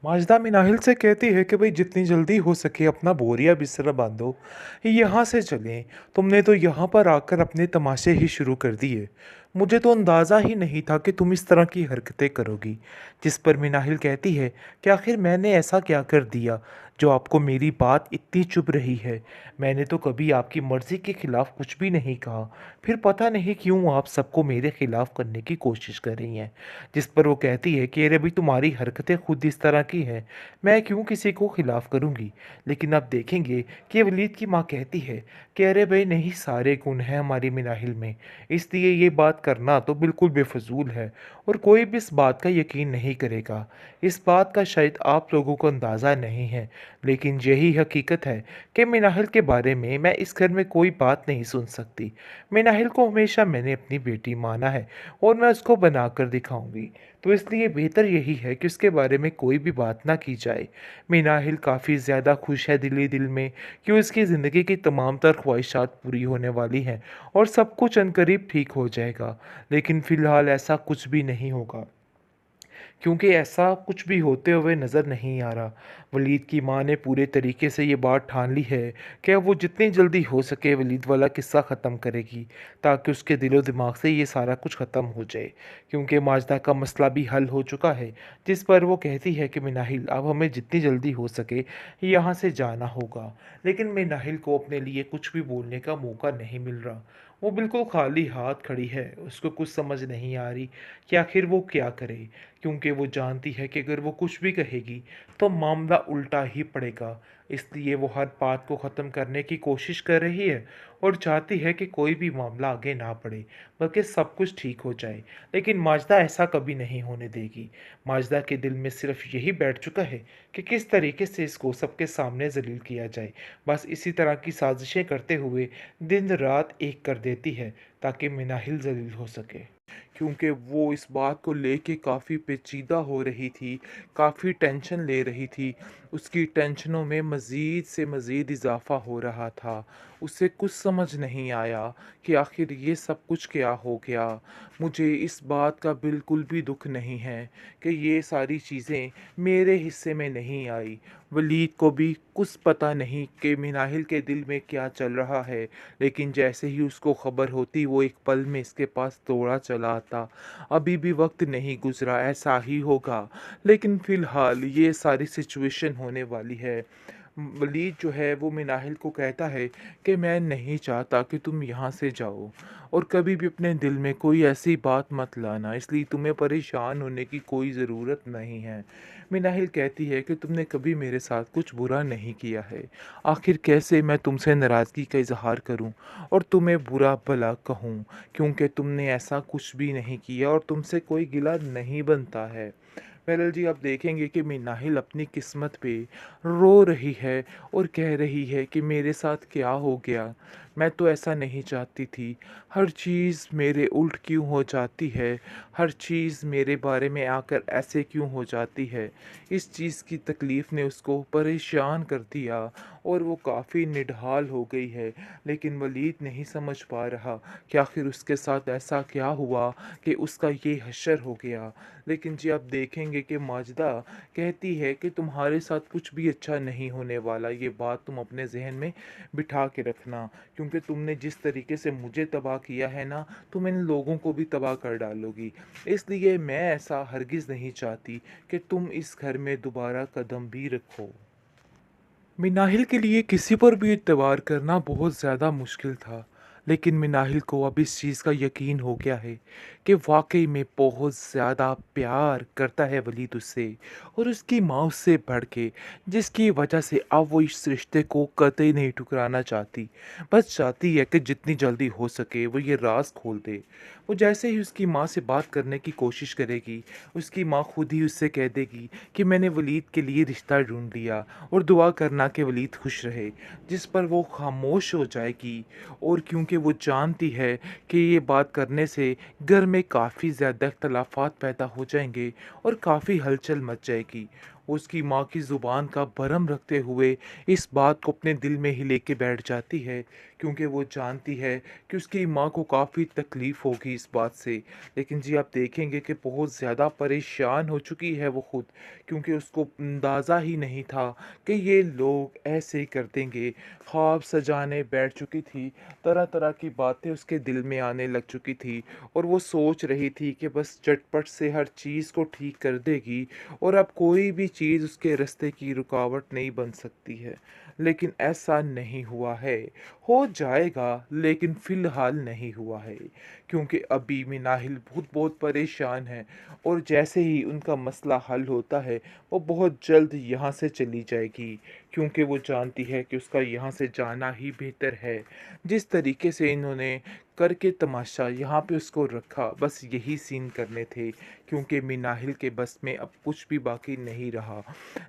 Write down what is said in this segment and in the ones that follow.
Mazda Minahil से कहती है कि भाई जितनी जल्दी हो सके अपना बोरिया बिस्तर बांधो, यहाँ से चलें। तुमने तो यहाँ पर आकर अपने तमाशे ही शुरू कर दिए। मुझे तो अंदाज़ा ही नहीं था कि तुम इस तरह की हरकतें करोगी। जिस पर मिनाहिल कहती है कि आखिर मैंने ऐसा क्या कर दिया जो आपको मेरी बात इतनी चुभ रही है। मैंने तो कभी आपकी मर्ज़ी के ख़िलाफ़ कुछ भी नहीं कहा, फिर पता नहीं क्यों आप सबको मेरे ख़िलाफ़ करने की कोशिश कर रही हैं। जिस पर वो कहती है कि अरे भाई तुम्हारी हरकतें खुद इस तरह की हैं, मैं क्यों किसी को खिलाफ करूँगी। लेकिन अब देखेंगे कि वलीद की माँ कहती है कि अरे भाई नहीं, सारे गुण हैं हमारी मिनाहिल में, इसलिए ये बात करना तो बिल्कुल बेफजूल है और कोई भी इस बात का यकीन नहीं करेगा। इस बात का शायद आप लोगों को अंदाज़ा नहीं है, लेकिन यही हकीकत है कि मिनाहिल के बारे में मैं इस घर में कोई बात नहीं सुन सकती। मिनाहिल को हमेशा मैंने अपनी बेटी माना है और मैं उसको बनाकर दिखाऊंगी, तो इसलिए बेहतर यही है कि उसके बारे में कोई भी बात ना की जाए। मिनाहिल काफ़ी ज़्यादा खुश है दिली दिल में कि उसकी ज़िंदगी की तमाम तर ख्वाहिशात पूरी होने वाली हैं और सब कुछ अनकरीब ठीक हो जाएगा। लेकिन फ़िलहाल ऐसा कुछ भी नहीं होगा, क्योंकि ऐसा कुछ भी होते हुए नज़र नहीं आ रहा। वलीद की माँ ने पूरे तरीके से ये बात ठान ली है कि अब वो जितनी जल्दी हो सके वलीद वाला किस्सा ख़त्म करेगी, ताकि उसके दिलो दिमाग से ये सारा कुछ ख़त्म हो जाए, क्योंकि माजदा का मसला भी हल हो चुका है। जिस पर वो कहती है कि मिनाहिल अब हमें जितनी जल्दी हो सके यहाँ से जाना होगा। लेकिन मिनाहिल को अपने लिए कुछ भी बोलने का मौका नहीं मिल रहा। वो बिल्कुल खाली हाथ खड़ी है, उसको कुछ समझ नहीं आ रही कि आखिर वो क्या करे, क्योंकि वो जानती है कि अगर वो कुछ भी कहेगी तो मामला उल्टा ही पड़ेगा। इसलिए वो हर बात को ख़त्म करने की कोशिश कर रही है और चाहती है कि कोई भी मामला आगे ना बढ़े, बल्कि सब कुछ ठीक हो जाए। लेकिन माजदा ऐसा कभी नहीं होने देगी। माजदा के दिल में सिर्फ यही बैठ चुका है कि किस तरीके से इसको सबके सामने जलील किया जाए। बस इसी तरह की साजिशें करते हुए दिन रात एक कर देती है, ताकि मिनाहिल जलील हो सके, क्योंकि वो इस बात को लेके काफ़ी पेचीदा हो रही थी, काफ़ी टेंशन ले रही थी। उसकी टेंशनों में मज़ीद से मज़ीद इज़ाफ़ा हो रहा था। उसे कुछ समझ नहीं आया कि आखिर ये सब कुछ क्या हो गया। मुझे इस बात का बिल्कुल भी दुःख नहीं है कि ये सारी चीज़ें मेरे हिस्से में नहीं आई। वलीद को भी कुछ पता नहीं कि मिनाहिल के दिल में क्या चल रहा है, लेकिन जैसे ही उसको खबर होती वो एक पल में इसके पास दौड़ा चला आता। अभी भी वक्त नहीं गुजरा, ऐसा ही होगा, लेकिन फ़िलहाल ये सारी सिचुएशन होने वाली है। वलीद जो है वो मिनाहिल को कहता है कि मैं नहीं चाहता कि तुम यहाँ से जाओ और कभी भी अपने दिल में कोई ऐसी बात मत लाना, इसलिए तुम्हें परेशान होने की कोई ज़रूरत नहीं है। मिनाहिल कहती है कि तुमने कभी मेरे साथ कुछ बुरा नहीं किया है, आखिर कैसे मैं तुमसे नाराज़गी का इजहार करूं और तुम्हें बुरा भला कहूं, क्योंकि तुमने ऐसा कुछ भी नहीं किया और तुमसे कोई गिला नहीं बनता है। बहरहाल जी, आप देखेंगे कि मिनाहिल अपनी किस्मत पे रो रही है और कह रही है कि मेरे साथ क्या हो गया, मैं तो ऐसा नहीं चाहती थी, हर चीज़ मेरे उल्ट क्यों हो जाती है, हर चीज़ मेरे बारे में आकर ऐसे क्यों हो जाती है। इस चीज़ की तकलीफ़ ने उसको परेशान कर दिया और वो काफ़ी निढाल हो गई है। लेकिन वलीद नहीं समझ पा रहा कि आखिर उसके साथ ऐसा क्या हुआ कि उसका ये हश्र हो गया। लेकिन जी, आप देखेंगे कि माजिदा कहती है कि तुम्हारे साथ कुछ भी अच्छा नहीं होने वाला, ये बात तुम अपने ज़हन में बिठा के रखना, क्योंकि तुमने जिस तरीके से मुझे तबाह किया है ना, तुम इन लोगों को भी तबाह कर डालोगी। इसलिए मैं ऐसा हरगिज़ नहीं चाहती कि तुम इस घर में दोबारा कदम भी रखो। मिनाहिल के लिए किसी पर भी एतबार करना बहुत ज़्यादा मुश्किल था, लेकिन मिनाहिल को अब इस चीज़ का यकीन हो गया है कि वाकई में बहुत ज़्यादा प्यार करता है वलीद उससे और उसकी माँ उससे बढ़ के, जिसकी वजह से अब वो इस रिश्ते को कतई नहीं ठुकराना चाहती। बस चाहती है कि जितनी जल्दी हो सके वो ये राज खोल दे। वो जैसे ही उसकी माँ से बात करने की कोशिश करेगी, उसकी माँ खुद ही उससे कह देगी कि मैंने वलीद के लिए रिश्ता ढूंढ लिया और दुआ करना कि वलीद खुश रहे। जिस पर वो खामोश हो जाएगी, और क्योंकि वो जानती है कि ये बात करने से घर में काफ़ी ज़्यादा इख्तलाफात पैदा हो जाएंगे और काफ़ी हलचल मच जाएगी, वो उसकी माँ की ज़ुबान का भरम रखते हुए इस बात को अपने दिल में ही लेके बैठ जाती है, क्योंकि वो जानती है कि उसकी माँ को काफ़ी तकलीफ़ होगी इस बात से। लेकिन जी आप देखेंगे कि बहुत ज़्यादा परेशान हो चुकी है वो खुद, क्योंकि उसको अंदाज़ा ही नहीं था कि ये लोग ऐसे ही कर देंगे। ख्वाब सजाने बैठ चुकी थी, तरह-तरह की बातें उसके दिल में आने लग चुकी थी और वो सोच रही थी कि बस झटपट से हर चीज़ को ठीक कर देगी और अब कोई भी चीज़ उसके रास्ते की रुकावट नहीं बन सकती है। लेकिन ऐसा नहीं हुआ है। हो जाएगा, लेकिन फ़िलहाल नहीं हुआ है, क्योंकि अभी मिनाहिल बहुत-बहुत परेशान है और जैसे ही उनका मसला हल होता है, वो बहुत जल्द यहाँ से चली जाएगी, क्योंकि वो जानती है कि उसका यहाँ से जाना ही बेहतर है। जिस तरीके से इन्होंने करके तमाशा यहाँ पे उसको रखा, बस यही सीन करने थे, क्योंकि मिनाहिल के बस में अब कुछ भी बाकी नहीं रहा।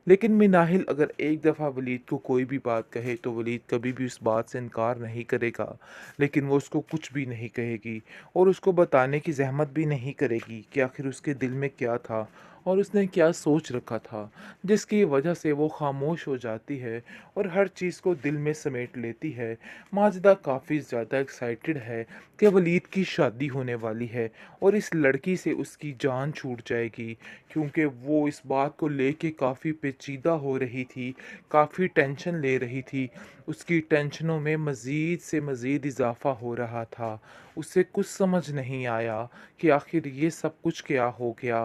लेकिन मिनाहिल अगर एक दफ़ा वलीद को कोई भी बात कहे तो वलीद कभी भी उस बात से इनकार नहीं करेगा, लेकिन वो उसको कुछ भी नहीं कहेगी और उसको बताने की ज़हमत भी नहीं करेगी कि आखिर उसके दिल में क्या था और उसने क्या सोच रखा था, जिसकी वजह से वो खामोश हो जाती है और हर चीज़ को दिल में समेट लेती है। माजिदा काफ़ी ज़्यादा एक्साइटेड है कि वलीद की शादी होने वाली है और इस लड़की से उसकी जान छूट जाएगी, क्योंकि वो इस बात को लेके काफ़ी पेचीदा हो रही थी, काफ़ी टेंशन ले रही थी। उसकी टेंशनों में मज़ीद से मज़ीद इज़ाफ़ा हो रहा था। उसे कुछ समझ नहीं आया कि आखिर ये सब कुछ क्या हो गया।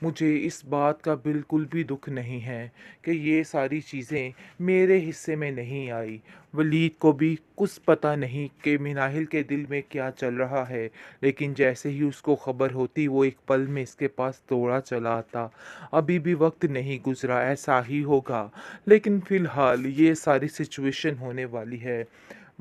मुझे इस बात का बिल्कुल भी दुःख नहीं है कि ये सारी चीज़ें मेरे हिस्से में नहीं आई। वलीद को भी कुछ पता नहीं कि मिनाहिल के दिल में क्या चल रहा है, लेकिन जैसे ही उसको खबर होती वो एक पल में इसके पास दौड़ा चला आता। अभी भी वक्त नहीं गुजरा, ऐसा ही होगा, लेकिन फ़िलहाल ये सारी सिचुएशन होने वाली है।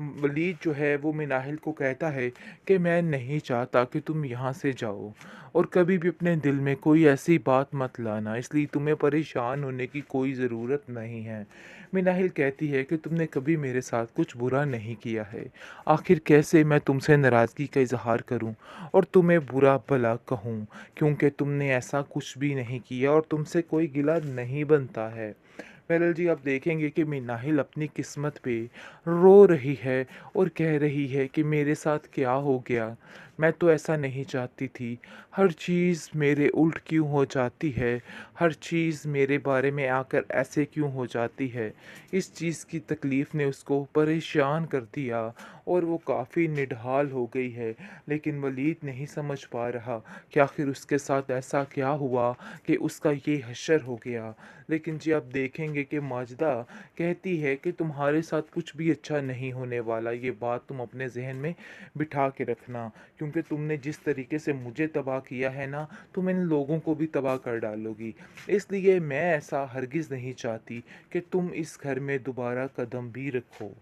वलीद जो है वो मिनाहिल को कहता है कि मैं नहीं चाहता कि तुम यहाँ से जाओ और कभी भी अपने दिल में कोई ऐसी बात मत लाना, इसलिए तुम्हें परेशान होने की कोई ज़रूरत नहीं है। मिनाहिल कहती है कि तुमने कभी मेरे साथ कुछ बुरा नहीं किया है, आखिर कैसे मैं तुमसे नाराज़गी का इजहार करूं और तुम्हें बुरा भला कहूं, क्योंकि तुमने ऐसा कुछ भी नहीं किया और तुमसे कोई गिला नहीं बनता है। बहरहाल जी आप देखेंगे कि मिनाहिल अपनी किस्मत पे रो रही है और कह रही है कि मेरे साथ क्या हो गया, मैं तो ऐसा नहीं चाहती थी, हर चीज़ मेरे उल्ट क्यों हो जाती है, हर चीज़ मेरे बारे में आकर ऐसे क्यों हो जाती है। इस चीज़ की तकलीफ़ ने उसको परेशान कर दिया और वो काफ़ी निढाल हो गई है, लेकिन वलीद नहीं समझ पा रहा कि आखिर उसके साथ ऐसा क्या हुआ कि उसका ये हशर हो गया। लेकिन जी आप देखेंगे कि माजिदा कहती है कि तुम्हारे साथ कुछ भी अच्छा नहीं होने वाला, ये बात तुम अपने ज़हन में बिठा के रखना, क्योंकि तुमने जिस तरीके से मुझे तबाह किया है ना, तुम इन लोगों को भी तबाह कर डालोगी। इसलिए मैं ऐसा हरगिज़ नहीं चाहती कि तुम इस घर में दोबारा कदम भी रखो।